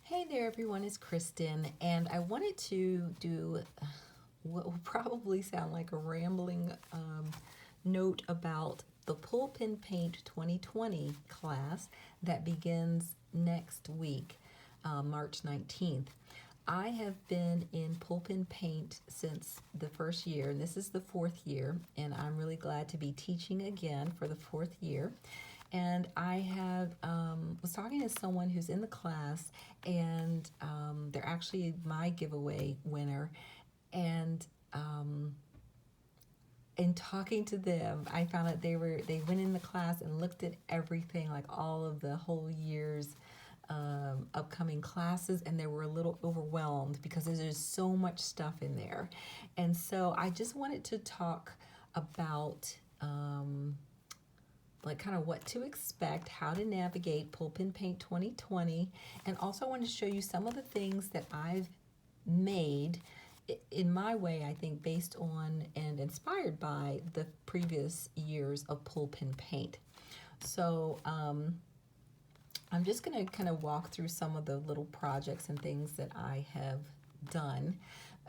Hey there, everyone. It's Kristen, and I wanted to do what will probably sound like a rambling note about the Pulpin Paint 2020 class that begins next week, March 19th. I have been in Pulpin Paint since the first year, and this is the fourth year, and I'm really glad to be teaching again for the fourth year. And I have was talking to someone who's in the class, and they're actually my giveaway winner. And in talking to them, I found out they went in the class and looked at everything, like all of the whole year's upcoming classes, and they were a little overwhelmed because there's just so much stuff in there. And so I just wanted to talk about like kind of what to expect, how to navigate Pulpin Paint 2020, and also I wanted to show you some of the things that I've made in my way, I think, based on and inspired by the previous years of Pulpin Paint. So I'm just going to kind of walk through some of the little projects and things that I have done.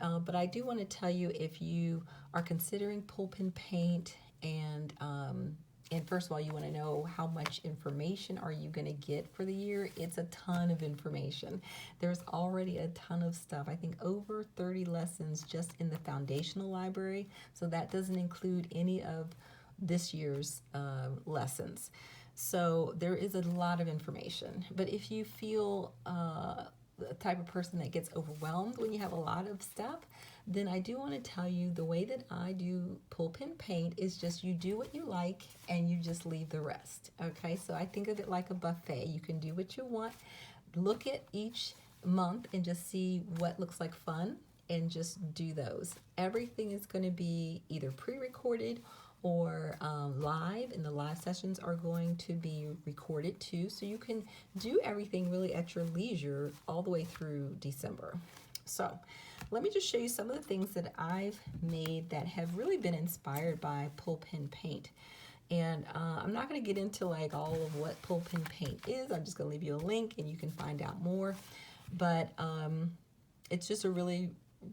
But I do want to tell you, if you are considering Pulpin Paint, and first of all, you want to know how much information are you going to get for the year. It's a ton of information. There's already a ton of stuff. I think over 30 lessons just in the foundational library. So that doesn't include any of this year's lessons. So there is a lot of information. But if you feel the type of person that gets overwhelmed when you have a lot of stuff, then I do want to tell you the way that I do Pulpin Paint is just you do what you like and you just leave the rest. Okay, so I think of it like a buffet. You can do what you want. Look at each month and just see what looks like fun and just do those. Everything is going to be either pre-recorded or live, and the live sessions are going to be recorded too, so you can do everything really at your leisure all the way through December. So let me just show you some of the things that I've made that have really been inspired by Pulpin Paint. And I'm not going to get into like all of what Pulpin Paint is. I'm just going to leave you a link and you can find out more. But it's just a really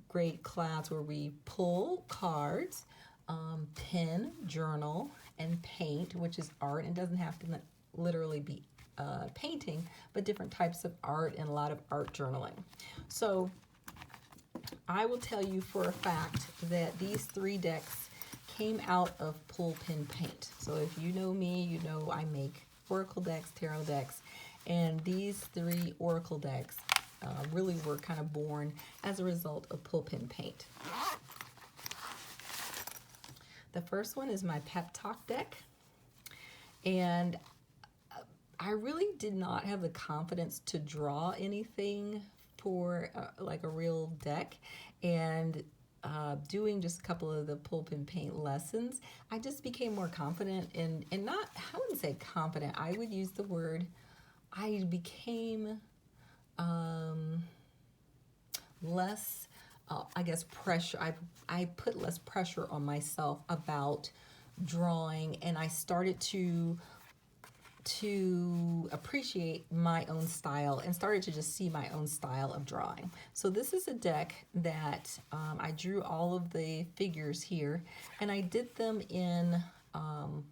great class where we pull cards, pen, journal, and paint, which is art. It doesn't have to literally be painting, but different types of art and a lot of art journaling. So I will tell you for a fact that these 3 decks came out of Pulpin Paint. So if you know me, you know I make oracle decks, tarot decks, and these 3 oracle decks really were kind of born as a result of Pulpin Paint. The first one is my Pep Talk deck, and I really did not have the confidence to draw anything for like a real deck, and doing just a couple of the Pulpin Paint lessons, I just became more confident and not, I wouldn't say confident, I would use the word, I became less I guess pressure. I put less pressure on myself about drawing, and I started to appreciate my own style and started to just see my own style of drawing. So this is a deck that I drew all of the figures here, and I did them in on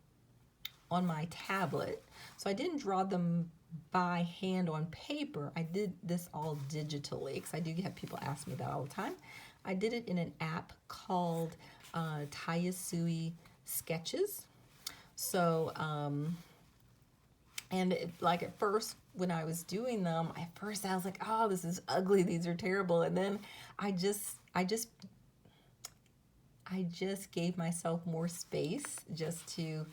my tablet. So I didn't draw them by hand on paper. I did this all digitally because I do have people ask me that all the time. I did it in an app called Tayasui Sketches. So like at first when I was doing them, I was like, oh, this is ugly, these are terrible, and then I just gave myself more space just to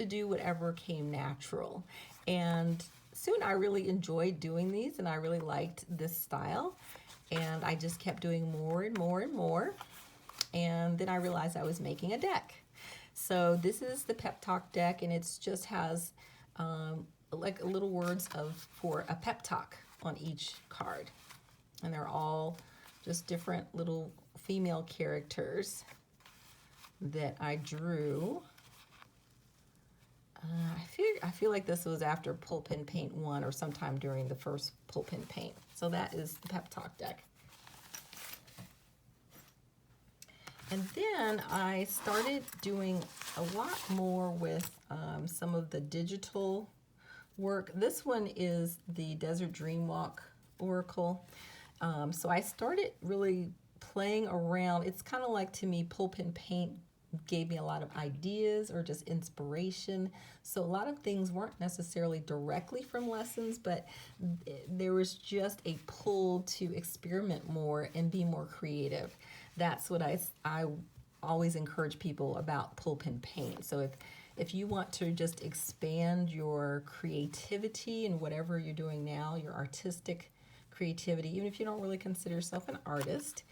do whatever came natural. And soon I really enjoyed doing these, and I really liked this style, and I just kept doing more and more and more, and then I realized I was making a deck. So this is the Pep Talk deck, and it just has like little words for a pep talk on each card, and they're all just different little female characters that I drew I feel like this was after Pulpin Paint 1 or sometime during the first Pulpin Paint. So that is the Pep Talk deck. And then I started doing a lot more with some of the digital work. This one is the Desert Dream Walk Oracle. So I started really playing around. It's kind of like, to me, Pulpin Paint gave me a lot of ideas or just inspiration. So a lot of things weren't necessarily directly from lessons, but there was just a pull to experiment more and be more creative. That's what I always encourage people about Pulpin Paint. So if you want to just expand your creativity in whatever you're doing now, your artistic creativity, even if you don't really consider yourself an artist,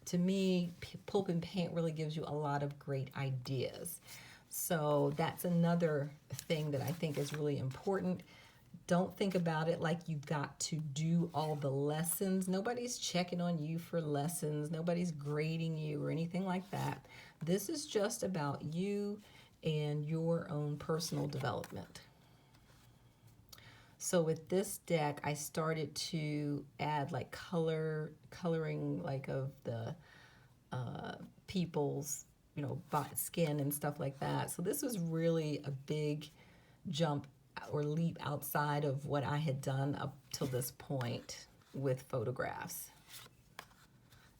to me, Pulpin Paint really gives you a lot of great ideas. So that's another thing that I think is really important. Don't think about it like you've got to do all the lessons. Nobody's checking on you for lessons. Nobody's grading you or anything like that. This is just about you and your own personal development. So with this deck, I started to add like coloring like of the people's, skin and stuff like that. So this was really a big jump or leap outside of what I had done up till this point with photographs,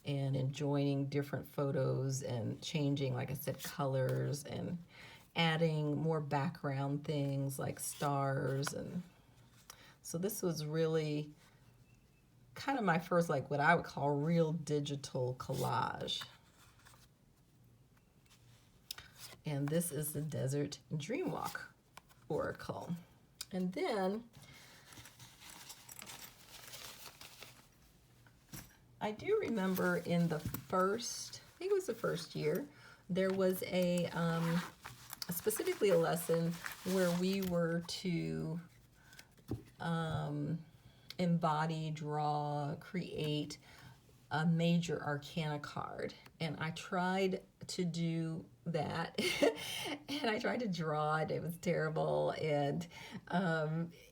and enjoying different photos and changing, like I said, colors and adding more background things like stars. And so this was really kind of my first, like what I would call real digital collage. And this is the Desert Dreamwalk Oracle. And then I do remember in the first, I think it was the first year, there was specifically a lesson where we were to embody, draw, create a major arcana card. And I tried to do that and I tried to draw it. It was terrible, and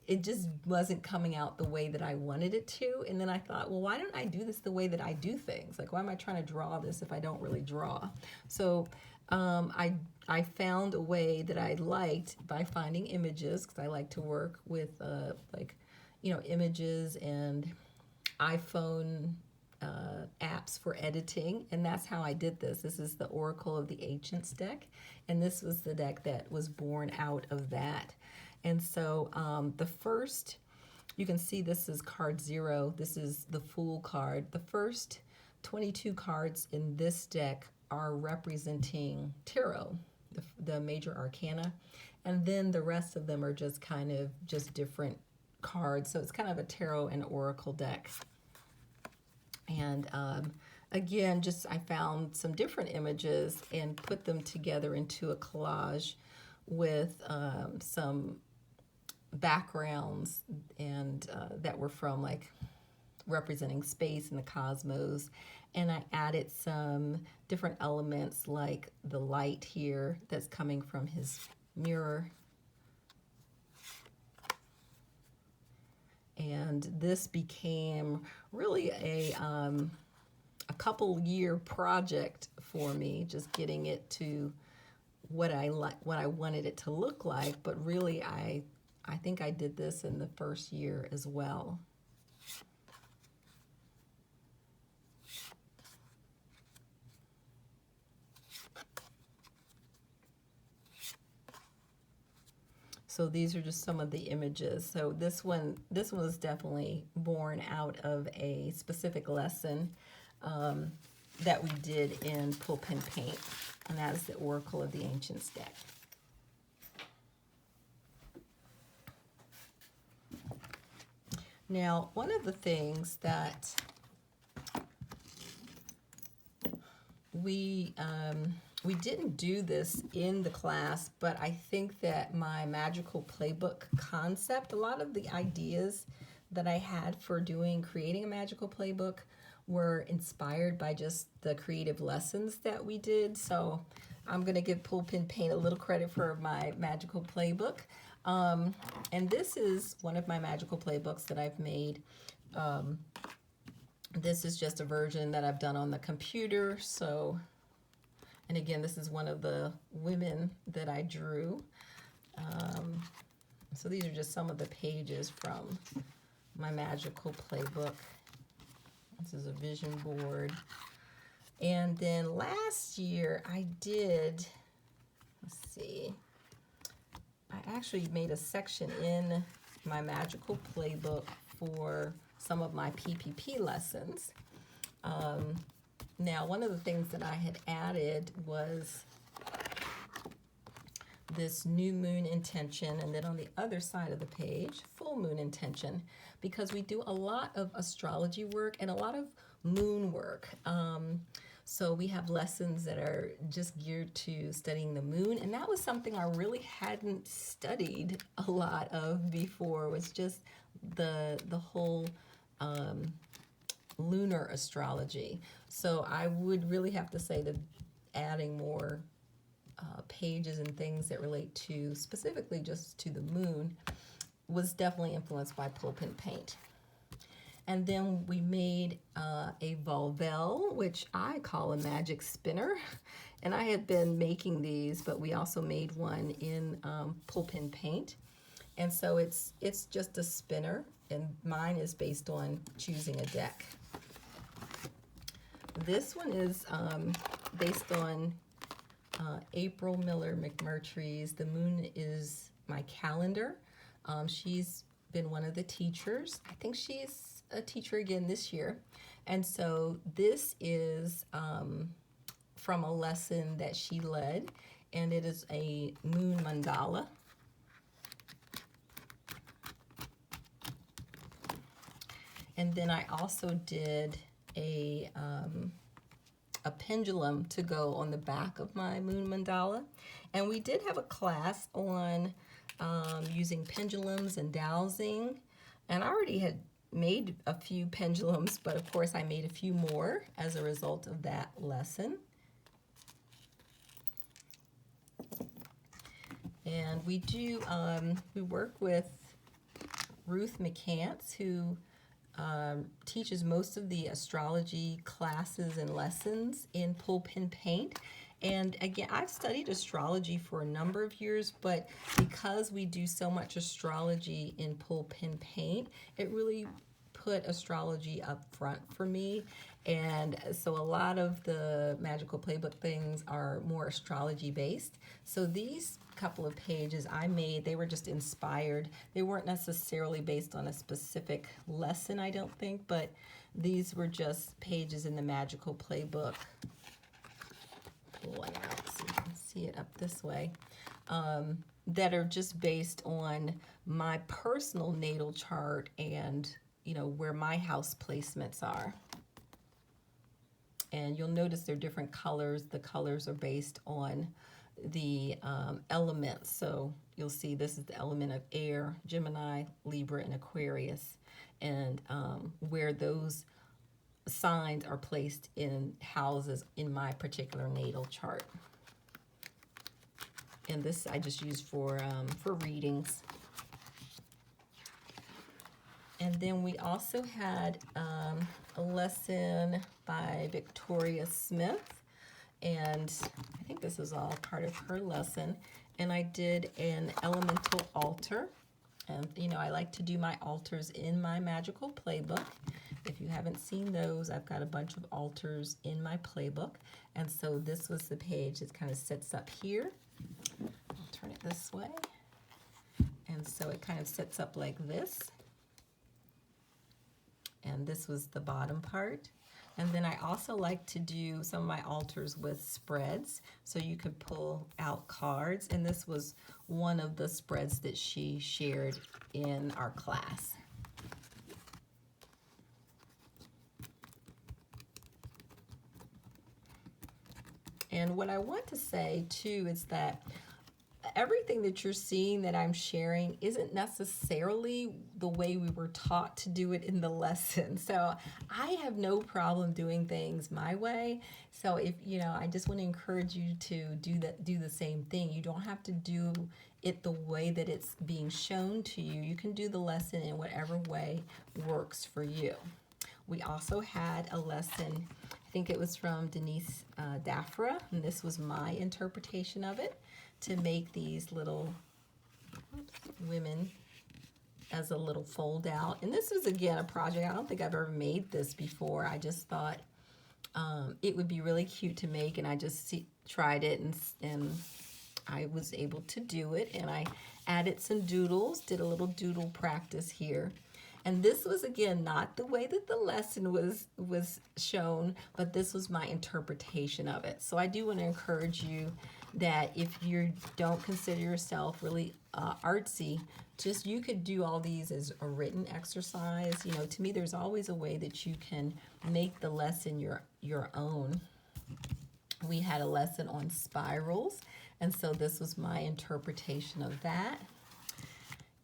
it just wasn't coming out the way that I wanted it to. And then I thought, well, why don't I do this the way that I do things? Like, why am I trying to draw this if I don't really draw? So I found a way that I liked by finding images, because I like to work with images and iPhone apps for editing, and that's how I did this. This is the Oracle of the Ancients deck, and this was the deck that was born out of that. And so the first, you can see this is card 0. This is the Fool card. The first 22 cards in this deck are representing tarot, the major arcana, and then the rest of them are just kind of just different cards. So it's kind of a tarot and oracle deck. And again, I found some different images and put them together into a collage with some backgrounds and that were from like representing space and the cosmos. And I added some different elements like the light here that's coming from his mirror. And this became really a couple year project for me, just getting it to what I wanted it to look like. But really, I think I did this in the first year as well. So these are just some of the images. So this one was definitely born out of a specific lesson that we did in Pulpin Paint, and that is the Oracle of the Ancients deck. Now, one of the things that we didn't do this in the class, but I think that my magical playbook concept, a lot of the ideas that I had for creating a magical playbook were inspired by just the creative lessons that we did. So I'm going to give Pulpin Paint a little credit for my magical playbook. And this is one of my magical playbooks that I've made. This is just a version that I've done on the computer. So, and again, this is one of the women that I drew. So these are just some of the pages from my magical playbook. This is a vision board. And then last year I did, let's see, I actually made a section in my magical playbook for some of my PPP lessons. Now, one of the things that I had added was this new moon intention, and then on the other side of the page, full moon intention, because we do a lot of astrology work and a lot of moon work. So we have lessons that are just geared to studying the moon, and that was something I really hadn't studied a lot of before, was just the whole lunar astrology. So I would really have to say that adding more pages and things that relate to specifically just to the moon was definitely influenced by Pulpin Paint. And then we made a Volvel, which I call a magic spinner. And I had been making these, but we also made one in Pulpin Paint. And so it's just a spinner, and mine is based on choosing a deck. This one is based on April Miller McMurtry's The Moon is My Calendar. She's been one of the teachers. I think she's a teacher again this year. And so this is from a lesson that she led, and it is a moon mandala. And then I also did a pendulum to go on the back of my moon mandala. And we did have a class on using pendulums and dowsing. And I already had made a few pendulums, but of course I made a few more as a result of that lesson. And we do, we work with Ruth McCants, who teaches most of the astrology classes and lessons in Pulpin Paint. And again, I've studied astrology for a number of years, but because we do so much astrology in Pulpin Paint, it really put astrology up front for me. And so a lot of the magical playbook things are more astrology based. So these couple of pages I made, they were just inspired. They weren't necessarily based on a specific lesson, I don't think, but these were just pages in the magical playbook. Pull one out so you can see it up this way. That are just based on my personal natal chart and, you know, where my house placements are. And you'll notice they're different colors. The colors are based on the elements. So you'll see this is the element of air, Gemini, Libra, and Aquarius, and where those signs are placed in houses in my particular natal chart. And this I just use for readings. And then we also had a lesson by Victoria Smith, and I think this is all part of her lesson. And I did an elemental altar, and you know, I like to do my altars in my magical playbook. If you haven't seen those, I've got a bunch of altars in my playbook. And so this was the page that kind of sits up here. I'll turn it this way. And so it kind of sits up like this. And this was the bottom part. And then I also like to do some of my altars with spreads, so you could pull out cards. And this was one of the spreads that she shared in our class. And what I want to say too is that everything that you're seeing that I'm sharing isn't necessarily the way we were taught to do it in the lesson. So I have no problem doing things my way. So if, I just want to encourage you to do the same thing. You don't have to do it the way that it's being shown to you. You can do the lesson in whatever way works for you. We also had a lesson, I think it was from Denise Daffra, and this was my interpretation of it, to make these little women as a little fold out. And this is, again, a project. I don't think I've ever made this before. I just thought it would be really cute to make, and I just tried it, and I was able to do it, and I added some doodles, did a little doodle practice here. And this was, again, not the way that the lesson was shown, but this was my interpretation of it. So I do want to encourage you that if you don't consider yourself really artsy, just you could do all these as a written exercise. To me, there's always a way that you can make the lesson your own. We had a lesson on spirals, and so this was my interpretation of that.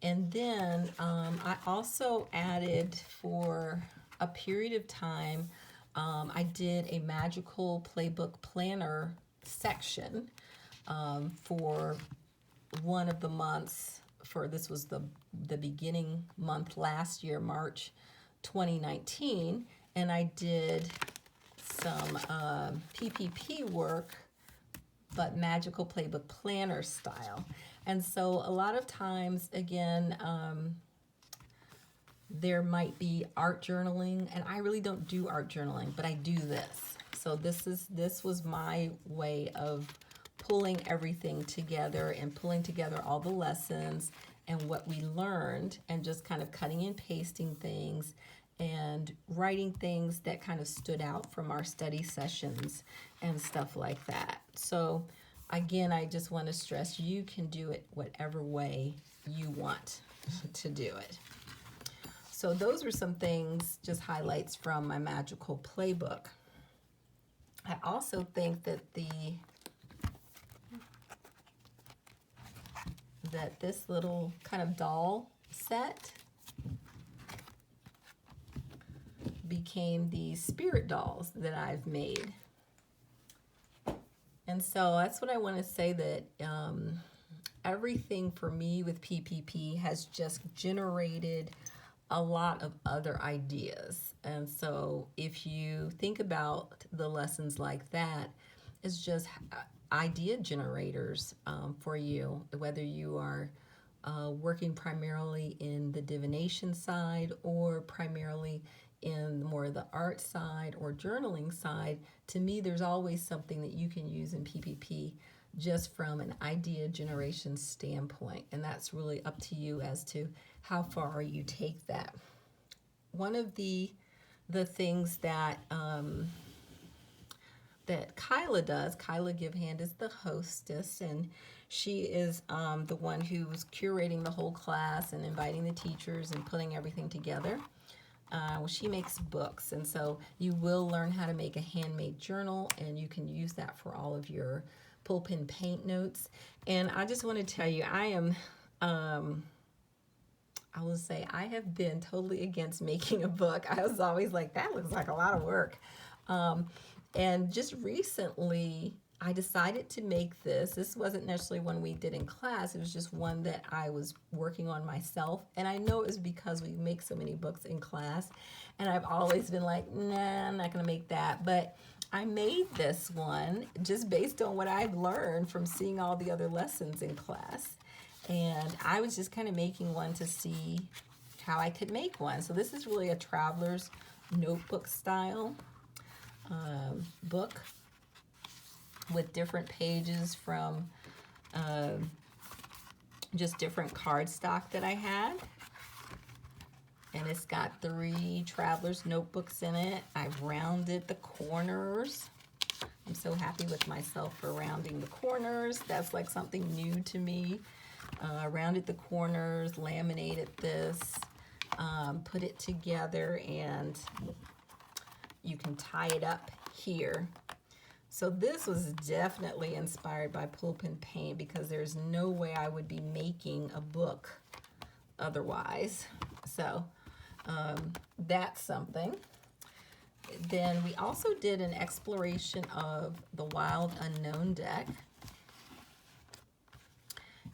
And then I also added, for a period of time, I did a magical playbook planner section for one of the months. This was the beginning month last year, March 2019, and I did some PPP work, but magical playbook planner style. And so a lot of times, again, there might be art journaling, and I really don't do art journaling, but I do this. So this was my way of pulling everything together and pulling together all the lessons and what we learned, and just kind of cutting and pasting things and writing things that kind of stood out from our study sessions and stuff like that. So again, I just want to stress, you can do it whatever way you want to do it. So those were some things, just highlights from my magical playbook. I also think that this little kind of doll set became the spirit dolls that I've made. And so that's what I want to say, that everything for me with PPP has just generated a lot of other ideas. And so if you think about the lessons like that, it's just idea generators for you, whether you are working primarily in the divination side or primarily in more the art side or journaling side. To me, there's always something that you can use in PPP just from an idea generation standpoint, and that's really up to you as to how far you take that. One of the things that that Kyla does, Kyla Givehand is the hostess, and she is the one who's curating the whole class and inviting the teachers and putting everything together. She makes books, and so you will learn how to make a handmade journal, and you can use that for all of your pull pen paint notes. And I just want to tell you, I will say I have been totally against making a book. I was always like, that looks like a lot of work. And just recently, I decided to make this. This wasn't necessarily one we did in class. It was just one that I was working on myself. And I know it was because we make so many books in class. And I've always been like, nah, I'm not going to make that. But I made this one just based on what I've learned from seeing all the other lessons in class. And I was just kind of making one to see how I could make one. So this is really a traveler's notebook style book with different pages from just different cardstock that I had. And it's got 3 traveler's notebooks in it. I've rounded the corners. I'm so happy with myself for rounding the corners. That's like something new to me. Rounded the corners, laminated this, put it together, and you can tie it up here. So this was definitely inspired by pulpin paint because there's no way I would be making a book otherwise. So that's something. Then we also did an exploration of the Wild Unknown deck.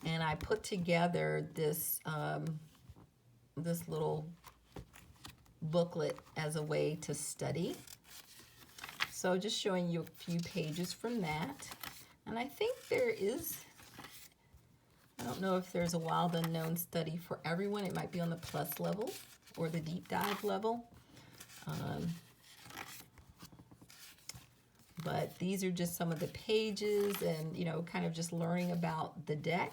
And I put together this, this little booklet as a way to study. So just showing you a few pages from that. And I think there is, I don't know if there's a Wild Unknown study for everyone. It might be on the plus level or the deep dive level. But these are just some of the pages and, you know, kind of just learning about the deck.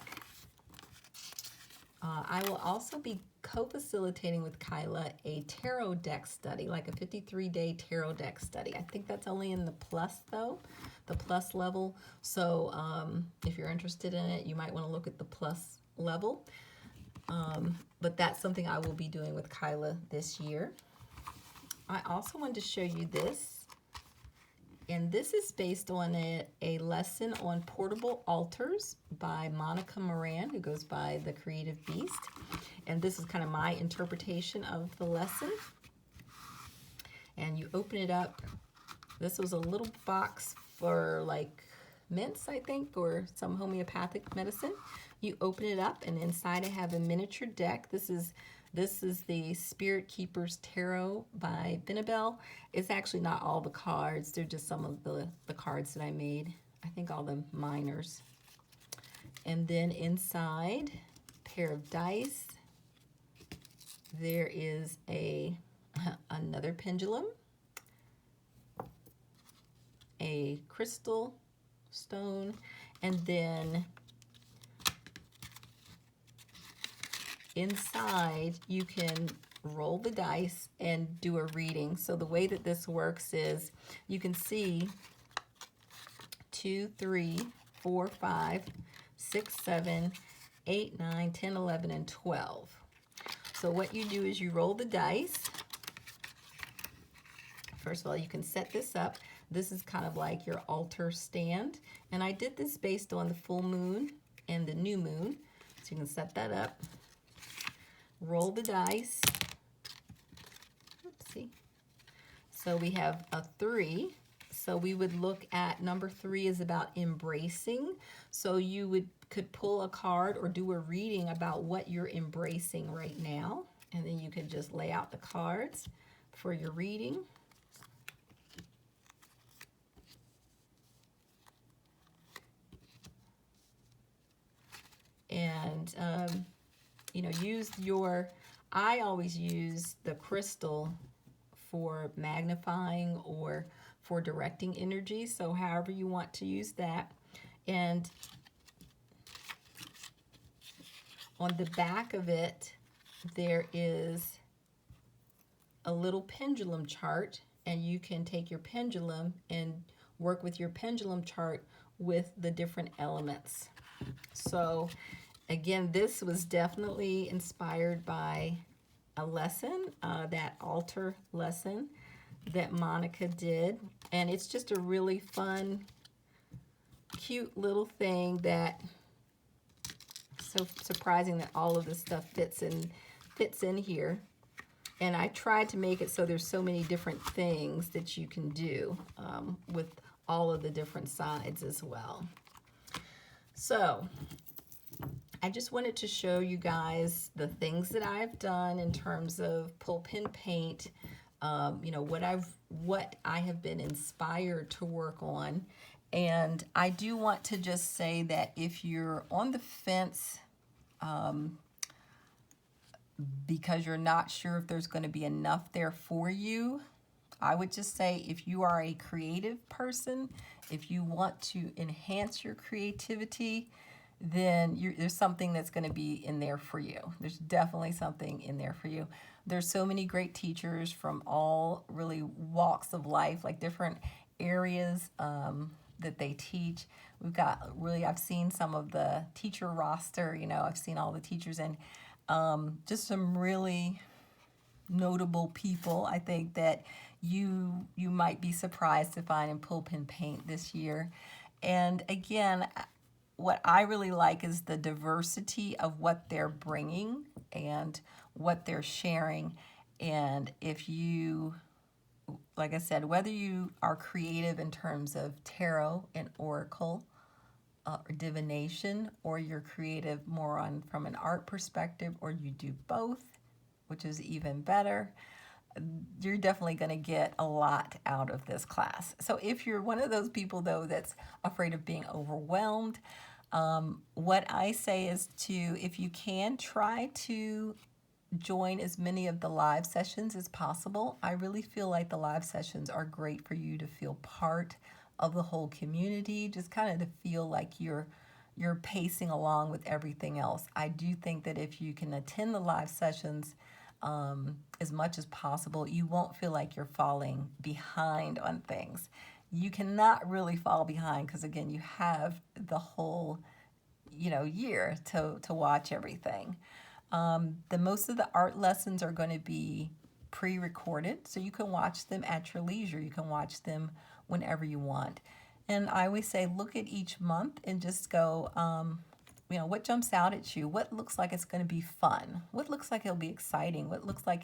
I will also be co-facilitating with Kyla a tarot deck study, like a 53-day tarot deck study. I think that's only in the plus, though, the plus level. So if you're interested in it, you might want to look at the plus level. But that's something I will be doing with Kyla this year. I also wanted to show you this. And this is based on a lesson on portable altars by Monica Moran, who goes by The Creative Beast. And this is kind of my interpretation of the lesson. And you open it up. This was a little box for like mints, I think, or some homeopathic medicine. You open it up, and inside I have a miniature deck. This is the Spirit Keepers Tarot by Benebell. It's actually not all the cards. They're just some of the cards that I made. I think all the minors. And then inside, pair of dice. There is another pendulum, a crystal stone, and then inside you can roll the dice and do a reading. So the way that this works is you can see 2, 3, 4, 5, 6, 7, 8, 9, 10, 11, and 12. So what you do is you roll the dice. First of all, you can set this up. This is kind of like your altar stand. And I did this based on the full moon and the new moon. So you can set that up. Roll the dice. Oopsie. So we have a 3. So we would look at number 3 is about embracing. So you could pull a card or do a reading about what you're embracing right now. And then you could just lay out the cards for your reading. And, you know, I always use the crystal for magnifying or for directing energy. So however you want to use that. And on the back of it, there is a little pendulum chart, and you can take your pendulum and work with your pendulum chart with the different elements. So again, this was definitely inspired by a lesson, that altar lesson that Monica did. And it's just a really fun, cute little thing that, so surprising that all of this stuff fits in here. And I tried to make it so there's so many different things that you can do with all of the different sides as well. So I just wanted to show you guys the things that I've done in terms of pulpin paint, you know, what I have been inspired to work on. And I do want to just say that if you're on the fence because you're not sure if there's going to be enough there for you, I would just say if you are a creative person, if you want to enhance your creativity, then there's something that's going to be in there for you. There's definitely something in there for you. There's so many great teachers from all really walks of life, like different areas that they teach. We've got really, I've seen some of the teacher roster, you know, I've seen all the teachers, and just some really notable people I think that you might be surprised to find in Pull Pen Paint this year. And again, what I really like is the diversity of what they're bringing and what they're sharing. And if you, like I said, whether you are creative in terms of tarot and oracle, or divination, or you're creative more on from an art perspective, or you do both, which is even better, you're definitely going to get a lot out of this class. So if you're one of those people though that's afraid of being overwhelmed, what I say is to, if you can, try to join as many of the live sessions as possible. I really feel like the live sessions are great for you to feel part of the whole community, just kind of to feel like you're pacing along with everything else. I do think that if you can attend the live sessions as much as possible, you won't feel like you're falling behind on things. You cannot really fall behind because again, you have the whole year to watch everything. The most of the art lessons are going to be pre-recorded, so you can watch them at your leisure. You can watch them whenever you want. And I always say, look at each month and just go, what jumps out at you? What looks like it's going to be fun? What looks like it'll be exciting? What looks like,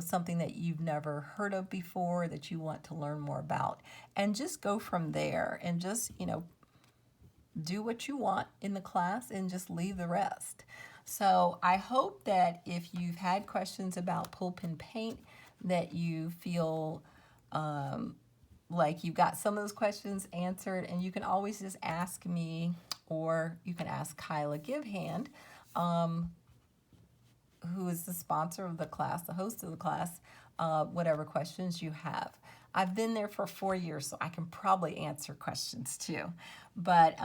something that you've never heard of before that you want to learn more about? And just go from there and just, do what you want in the class and just leave the rest. So I hope that if you've had questions about Pull Pen Paint, that you feel like you got some of those questions answered, and you can always just ask me, or you can ask Kyla Givehand, who is the sponsor of the class, the host of the class, whatever questions you have. I've been there for 4 years, so I can probably answer questions too. But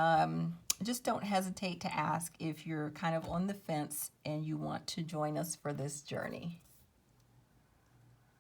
just don't hesitate to ask if you're kind of on the fence and you want to join us for this journey.